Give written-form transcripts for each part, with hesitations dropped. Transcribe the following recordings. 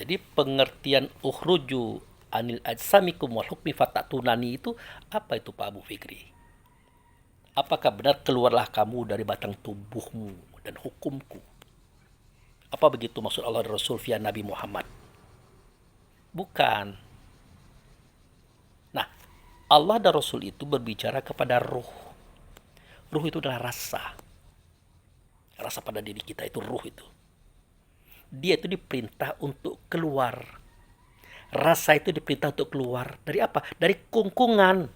Jadi pengertian ukhruju anil ajsamikum wal hukmi fatatunani itu apa itu Pak Abu Fikri? Apakah benar keluarlah kamu dari batang tubuhmu dan hukumku? Apa begitu maksud Allah dan Rasul via Nabi Muhammad? Bukan. Nah, Allah dan Rasul itu berbicara kepada ruh. Ruh itu adalah rasa. Rasa pada diri kita itu ruh itu. Dia itu diperintah untuk keluar. Rasa itu diperintah untuk keluar. Dari apa? Dari kungkungan.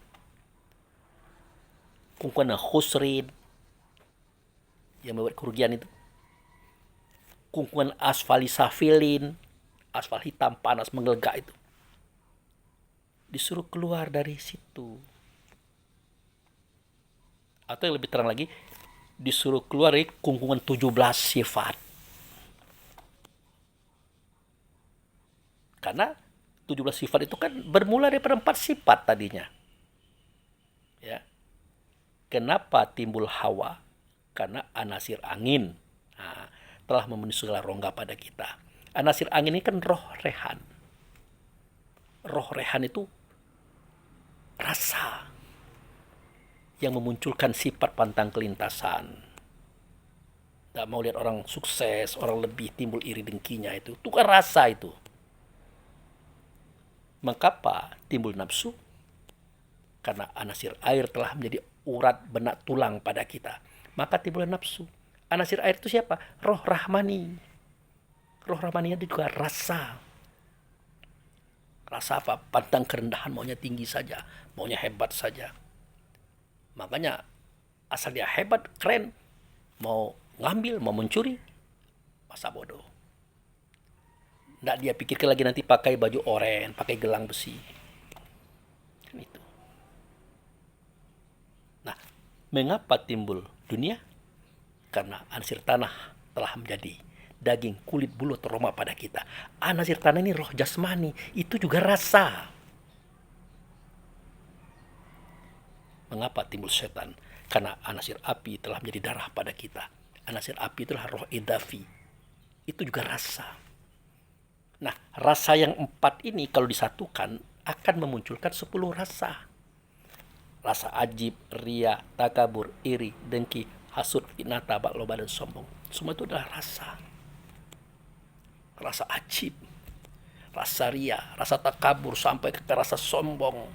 Kungkungan khusrin. Yang membuat kerugian itu. Kungkungan asfalisafilin. Asfal hitam panas menggelegak itu. Disuruh keluar dari situ. Atau yang lebih terang lagi, disuruh keluar dari kungkungan 17 sifat. Karena 17 sifat itu kan bermula daripada 4 sifat tadinya. Ya. Kenapa timbul hawa? Karena anasir angin telah memenuhi segala rongga pada kita. Anasir angin ini kan roh rehan. Roh rehan itu rasa yang memunculkan sifat pantang kelintasan. Tidak mau lihat orang sukses, orang lebih, timbul iri dengkinya itu. Itu kan rasa itu. Mengapa timbul nafsu? Karena anasir air telah menjadi urat benak tulang pada kita. Maka timbul nafsu. Anasir air itu siapa? Roh rahmani. Roh rahmani itu juga rasa. Rasa apa? Pantang kerendahan, maunya tinggi saja. Maunya hebat saja. Makanya asal dia hebat, keren. Mau ngambil, mau mencuri. Masa bodoh. Nggak dia pikirkan lagi nanti pakai baju oren, pakai gelang besi. Kan itu. Nah, mengapa timbul dunia? Karena anasir tanah telah menjadi daging, kulit, bulu, roma pada kita. Anasir tanah ini roh jasmani, itu juga rasa. Mengapa timbul setan? Karena anasir api telah menjadi darah pada kita. Anasir api itulah roh idafi. Itu juga rasa. Nah, rasa yang 4 ini kalau disatukan akan memunculkan 10 rasa. Rasa ajib, ria, takabur, iri, dengki, hasud, fitnah, tabak, loba, dan sombong. Semua itu adalah rasa. Rasa ajib, rasa ria, rasa takabur, sampai ke rasa sombong.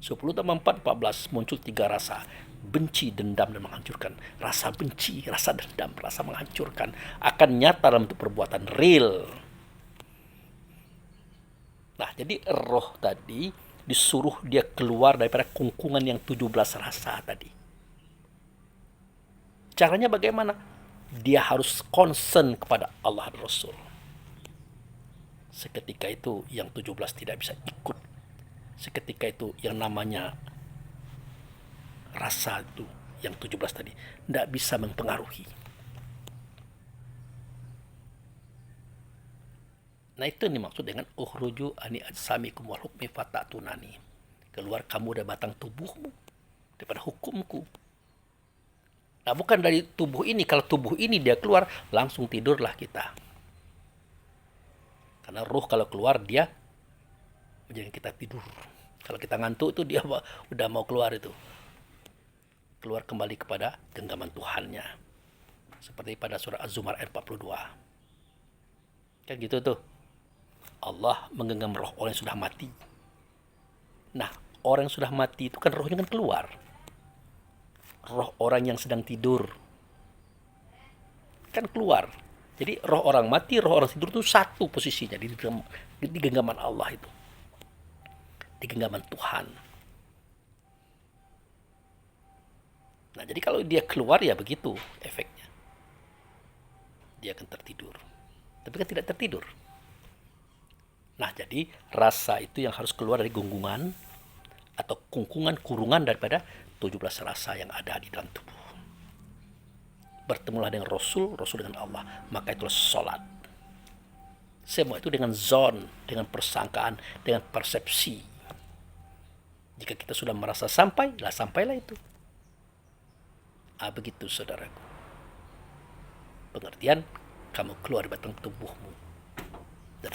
10 tambah 4, 14, muncul 3 rasa. Benci, dendam, dan menghancurkan. Rasa benci, rasa dendam, rasa menghancurkan akan nyata dalam bentuk perbuatan real. Nah, jadi roh tadi disuruh dia keluar daripada kungkungan yang 17 rasa tadi. Caranya bagaimana? Dia harus concern kepada Allah dan Rasul. Seketika itu yang 17 tidak bisa ikut. Seketika itu yang namanya rasa itu, yang 17 tadi, tidak bisa mempengaruhi. Nah, itu yang dimaksud dengan ukhruju ani ajsamikum wal hukmi fatatunani. Keluar kamu dari batang tubuhmu, daripada hukumku. Nah, bukan dari tubuh ini. Kalau tubuh ini dia keluar, langsung tidurlah kita. Karena ruh kalau keluar dia menjadikan kita tidur. Kalau kita ngantuk itu dia udah mau keluar itu. Keluar kembali kepada genggaman Tuhannya. Seperti pada surah Az-Zumar ayat 42. Kan gitu tuh. Allah menggenggam roh orang yang sudah mati. Nah, orang yang sudah mati itu kan rohnya kan keluar. Roh orang yang sedang tidur kan keluar. Jadi roh orang mati, roh orang tidur itu satu posisinya di genggaman Allah itu. Di genggaman Tuhan. Nah, jadi kalau dia keluar ya begitu efeknya. Dia akan tertidur. Tapi kan tidak tertidur. Nah, jadi rasa itu yang harus keluar dari gunggungan atau kungkungan kurungan daripada 17 rasa yang ada di dalam tubuh. Bertemulah dengan Rasul, Rasul dengan Allah. Maka itulah sholat. Semua itu dengan zon, dengan persangkaan, dengan persepsi. Jika kita sudah merasa sampai, sampailah itu. Begitu saudaraku. Pengertian, kamu keluar dari batang tubuhmu dan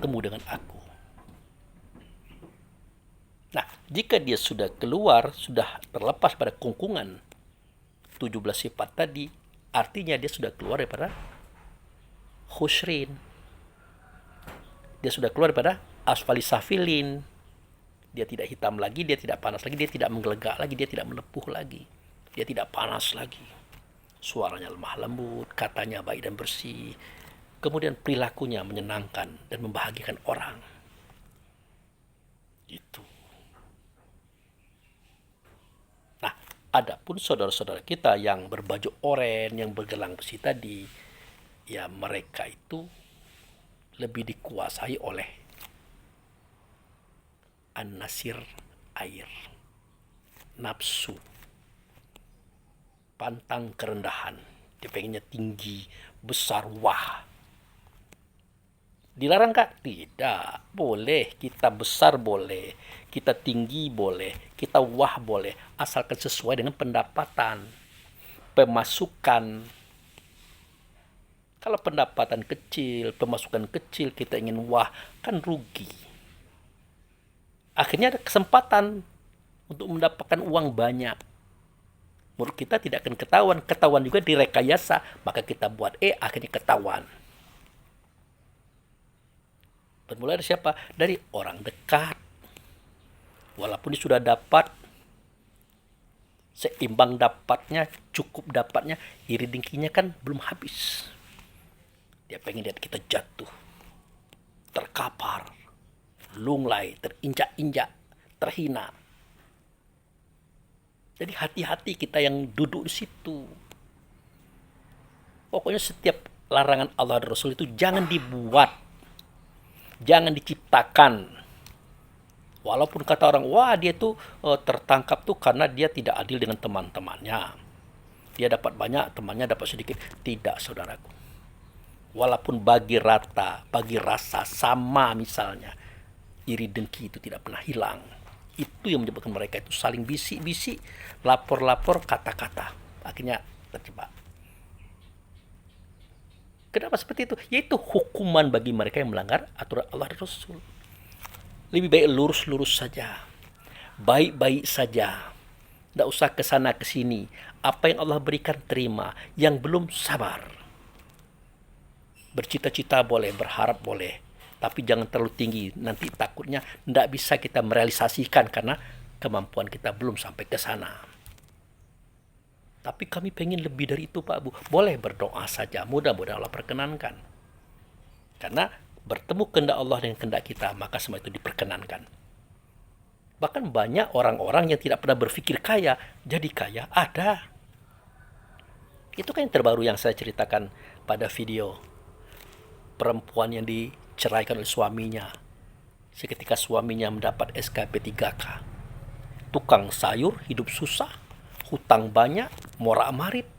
bertemu dengan aku. Nah, jika dia sudah keluar, sudah terlepas pada kungkungan 17 sifat tadi, artinya dia sudah keluar daripada khusrin. Dia sudah keluar daripada asfalisafilin. Dia tidak hitam lagi, dia tidak panas lagi, dia tidak menggelegak lagi, dia tidak melepuh lagi. Dia tidak panas lagi. Suaranya lemah lembut, katanya baik dan bersih. Kemudian perilakunya menyenangkan dan membahagiakan orang. Itu. Nah, adapun saudara-saudara kita yang berbaju oranye, yang bergelang besi tadi, ya mereka itu lebih dikuasai oleh an-nasir, air, nafsu, pantang kerendahan. Dia pengennya tinggi, besar, wah. Dilarang kah? Tidak. Boleh. Kita besar boleh. Kita tinggi boleh. Kita wah boleh. Asalkan sesuai dengan pendapatan, pemasukan. Kalau pendapatan kecil, pemasukan kecil, kita ingin wah, kan rugi. Akhirnya ada kesempatan untuk mendapatkan uang banyak. Menurut kita tidak akan ketahuan. Ketahuan juga direkayasa. Maka kita buat akhirnya ketahuan. Bermula dari siapa? Dari orang dekat. Walaupun dia sudah dapat, seimbang dapatnya, cukup dapatnya, iri dengkinya kan belum habis. Dia pengen lihat kita jatuh, terkapar, lunglai, terinjak-injak, terhina. Jadi hati-hati kita yang duduk di situ. Pokoknya setiap larangan Allah dan Rasul itu jangan dibuat, jangan diciptakan. Walaupun kata orang, wah dia tuh tertangkap tuh karena dia tidak adil dengan teman-temannya. Dia dapat banyak, temannya dapat sedikit. Tidak, saudaraku. Walaupun bagi rata, bagi rasa sama misalnya, iri dengki itu tidak pernah hilang. Itu yang menyebabkan mereka itu saling bisik-bisik, lapor-lapor, kata-kata. Akhirnya terjebak. Kenapa seperti itu? Yaitu hukuman bagi mereka yang melanggar aturan Allah dan Rasul. Lebih baik lurus-lurus saja. Baik-baik saja. Tidak usah kesana kesini. Apa yang Allah berikan terima. Yang belum sabar. Bercita-cita boleh, berharap boleh. Tapi jangan terlalu tinggi. Nanti takutnya tidak bisa kita merealisasikan karena kemampuan kita belum sampai ke sana. Tapi kami pengen lebih dari itu Pak Bu. Boleh berdoa saja. Mudah-mudahan Allah perkenankan. Karena bertemu kehendak Allah dengan kehendak kita, maka semua itu diperkenankan. Bahkan banyak orang-orang yang tidak pernah berpikir kaya, jadi kaya. Ada. Itu kan yang terbaru yang saya ceritakan pada video. Perempuan yang diceraikan oleh suaminya. Seketika suaminya mendapat SKP 3K. Tukang sayur, hidup susah, hutang banyak, morak-marit.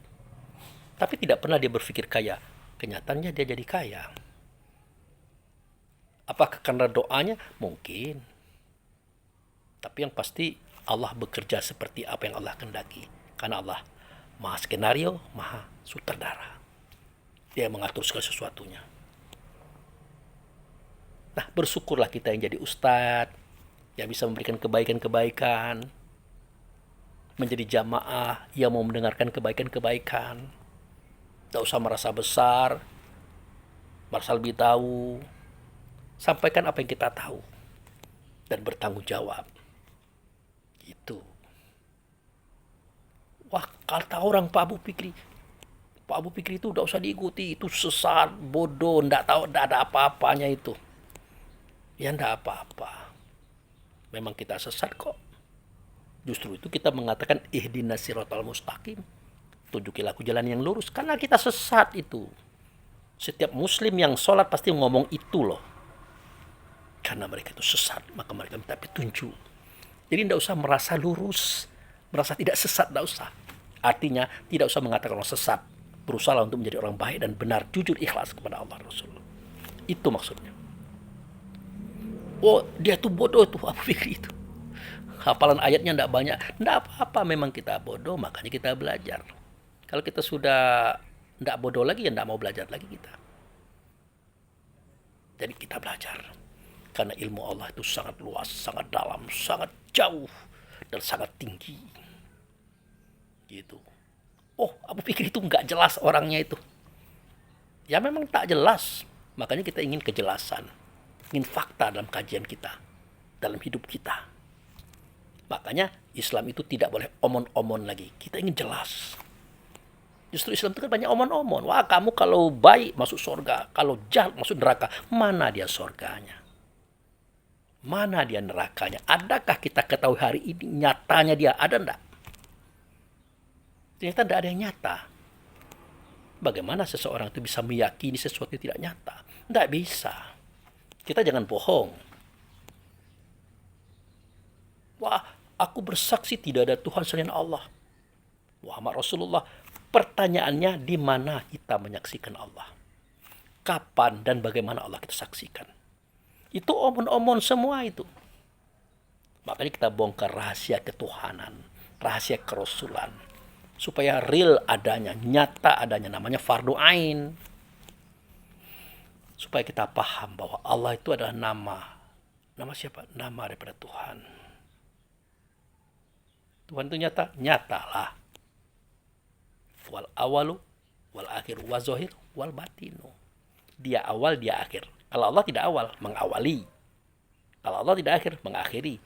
Tapi tidak pernah dia berpikir kaya. Kenyataannya dia jadi kaya. Apakah karena doanya? Mungkin. Tapi yang pasti Allah bekerja seperti apa yang Allah kehendaki. Karena Allah maha skenario, maha sutradara. Dia mengatur segala sesuatunya. Nah, bersyukurlah kita yang jadi ustadz, yang bisa memberikan kebaikan-kebaikan, menjadi jamaah yang mau mendengarkan kebaikan-kebaikan. Tidak usah merasa besar, merasa lebih tahu. Sampaikan apa yang kita tahu dan bertanggung jawab. Gitu. Wah, kata orang Pak Abu Fikri itu udah usah diikuti, itu sesat, bodoh, ndak tahu, ndak ada apa-apanya itu. Ya ndak apa-apa. Memang kita sesat kok. Justru itu kita mengatakan ihdinas siratal mustaqim. Tunjukilah aku jalan yang lurus. Karena kita sesat itu. Setiap muslim yang sholat pasti ngomong itu loh. Karena mereka itu sesat, maka mereka minta petunjuk. Jadi tidak usah merasa lurus, merasa tidak sesat, tidak usah. Artinya tidak usah mengatakan orang sesat. Berusaha untuk menjadi orang baik dan benar, jujur, ikhlas kepada Allah Rasul. Itu maksudnya. Oh, dia tuh bodoh tuh, Abu Fikri itu. Hafalan ayatnya tidak banyak. Tidak apa-apa, memang kita bodoh, makanya kita belajar. Kalau kita sudah tidak bodoh lagi, ya tidak mau belajar lagi kita. Jadi kita belajar. Karena ilmu Allah itu sangat luas, sangat dalam, sangat jauh, dan sangat tinggi. Gitu. Oh, aku pikir itu nggak jelas orangnya itu. Ya memang tak jelas. Makanya kita ingin kejelasan. Ingin fakta dalam kajian kita. Dalam hidup kita. Makanya Islam itu tidak boleh omon-omon lagi. Kita ingin jelas. Justru Islam itu kan banyak omon-omon. Wah, kamu kalau baik masuk surga. Kalau jahat masuk neraka. Mana dia surganya? Mana dia nerakanya? Adakah kita ketahui hari ini nyatanya dia? Ada enggak? Ternyata tidak ada yang nyata. Bagaimana seseorang itu bisa meyakini sesuatu yang tidak nyata? Tidak bisa. Kita jangan bohong. Wah, aku bersaksi tidak ada Tuhan selain Allah. Muhammad Rasulullah. Pertanyaannya, di mana kita menyaksikan Allah? Kapan dan bagaimana Allah kita saksikan? Itu omon-omon semua itu. Makanya kita bongkar rahasia ketuhanan, rahasia kerasulan. Supaya real adanya, nyata adanya, namanya fardu ain. Supaya kita paham bahwa Allah itu adalah nama. Nama siapa? Nama daripada Tuhan. Tuhan itu nyata? Nyatalah. Wal awalu, wal akhir, wal zohir, wal batinu. Dia awal, dia akhir. Kalau Allah tidak awal, mengawali. Kalau Allah tidak akhir, mengakhiri.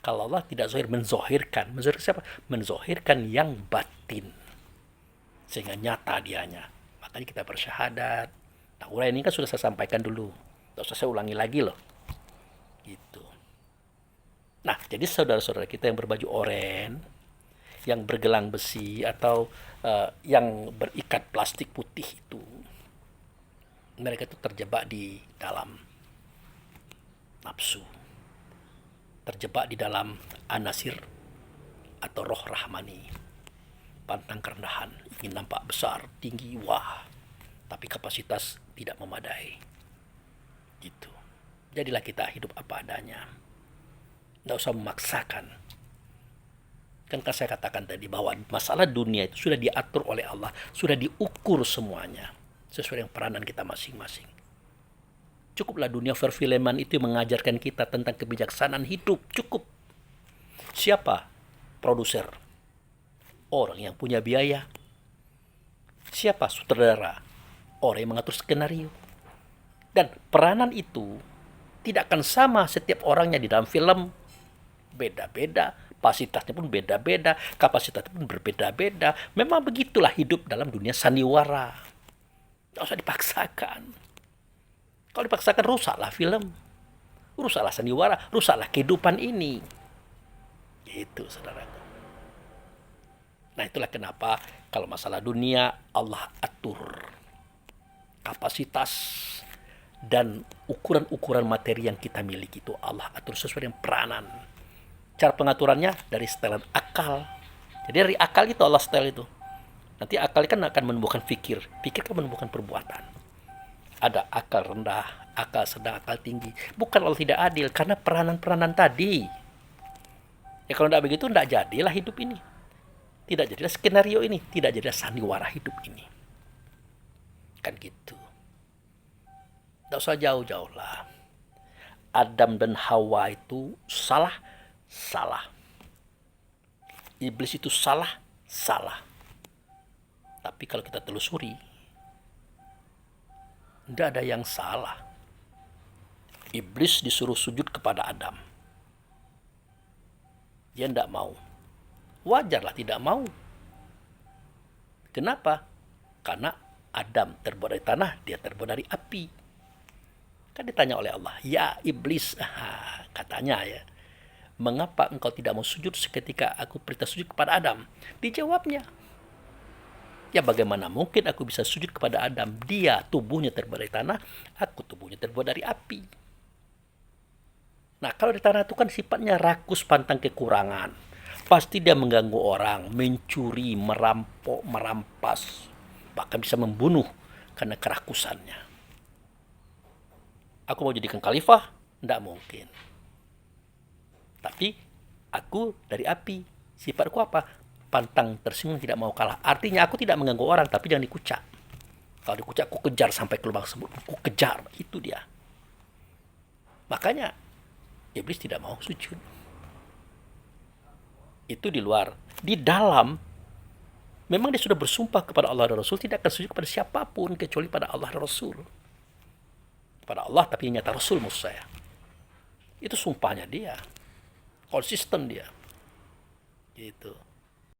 Kalau Allah tidak zohir, menzohirkan. Menzohirkan siapa? Menzohirkan yang batin. Sehingga nyata dianya. Makanya kita bersyahadat. Nah, uraian ini kan sudah saya sampaikan dulu. Tidak usah saya ulangi lagi loh. Gitu. Nah, jadi saudara-saudara kita yang berbaju oranye, yang bergelang besi, atau yang berikat plastik putih itu, mereka itu terjebak di dalam nafsu, terjebak di dalam anasir atau roh rahmani, pantang kerendahan, ingin nampak besar, tinggi, wah, tapi kapasitas tidak memadai. Gitu. Jadilah kita hidup apa adanya. Tidak usah memaksakan. Kan saya katakan tadi bahwa masalah dunia itu sudah diatur oleh Allah, sudah diukur semuanya sesuai dengan peranan kita masing-masing. Cukuplah dunia perfilman itu mengajarkan kita tentang kebijaksanaan hidup, cukup. Siapa produser? Orang yang punya biaya. Siapa sutradara? Orang yang mengatur skenario. Dan peranan itu tidak akan sama setiap orangnya di dalam film. Beda-beda. Kapasitasnya pun beda-beda, kapasitasnya pun berbeda-beda. Memang begitulah hidup dalam dunia sandiwara. Tidak usah dipaksakan. Kalau dipaksakan rusaklah film, rusaklah sandiwara, rusaklah kehidupan ini. Itu saudara. Nah itulah kenapa kalau masalah dunia Allah atur kapasitas dan ukuran-ukuran materi yang kita miliki itu Allah atur sesuai dengan peranan. Cara pengaturannya dari setelan akal. Jadi dari akal itu Allah setel itu. Nanti akal kan akan menumbuhkan fikir. Fikir kan menumbuhkan perbuatan. Ada akal rendah, akal sedang, akal tinggi. Bukan Allah tidak adil, karena peranan-peranan tadi. Ya kalau tidak begitu, tidak jadilah hidup ini. Tidak jadilah skenario ini. Tidak jadilah sandiwara hidup ini. Kan gitu. Tidak usah jauh-jauh lah. Adam dan Hawa itu salah. Iblis itu salah. Tapi kalau kita telusuri, tidak ada yang salah. Iblis disuruh sujud kepada Adam. Dia tidak mau. Wajarlah tidak mau. Kenapa? Karena Adam terbuat dari tanah, dia terbuat dari api. Kan ditanya oleh Allah, ya iblis, katanya ya, mengapa engkau tidak mau sujud seketika aku perintah sujud kepada Adam? Dijawabnya, ya bagaimana mungkin aku bisa sujud kepada Adam? Dia tubuhnya terbuat dari tanah, aku tubuhnya terbuat dari api. Nah kalau di tanah itu kan sifatnya rakus, pantang kekurangan. Pasti dia mengganggu orang, mencuri, merampok, merampas, bahkan bisa membunuh karena kerakusannya. Aku mau jadikan khalifah? Tidak mungkin. Tapi aku dari api. Sifatku apa? Pantang, tersinggung, tidak mau kalah. Artinya aku tidak mengganggu orang, tapi jangan dikucak. Kalau dikucak, aku kejar sampai ke lubang sebut. Aku kejar. Itu dia. Makanya iblis tidak mau sujud. Itu di luar. Di dalam, memang dia sudah bersumpah kepada Allah dan Rasul tidak akan sujud kepada siapapun kecuali pada Allah dan Rasul. Pada Allah tapi nyata Rasul maksud saya. Itu sumpahnya dia. Konsisten dia. Gitu.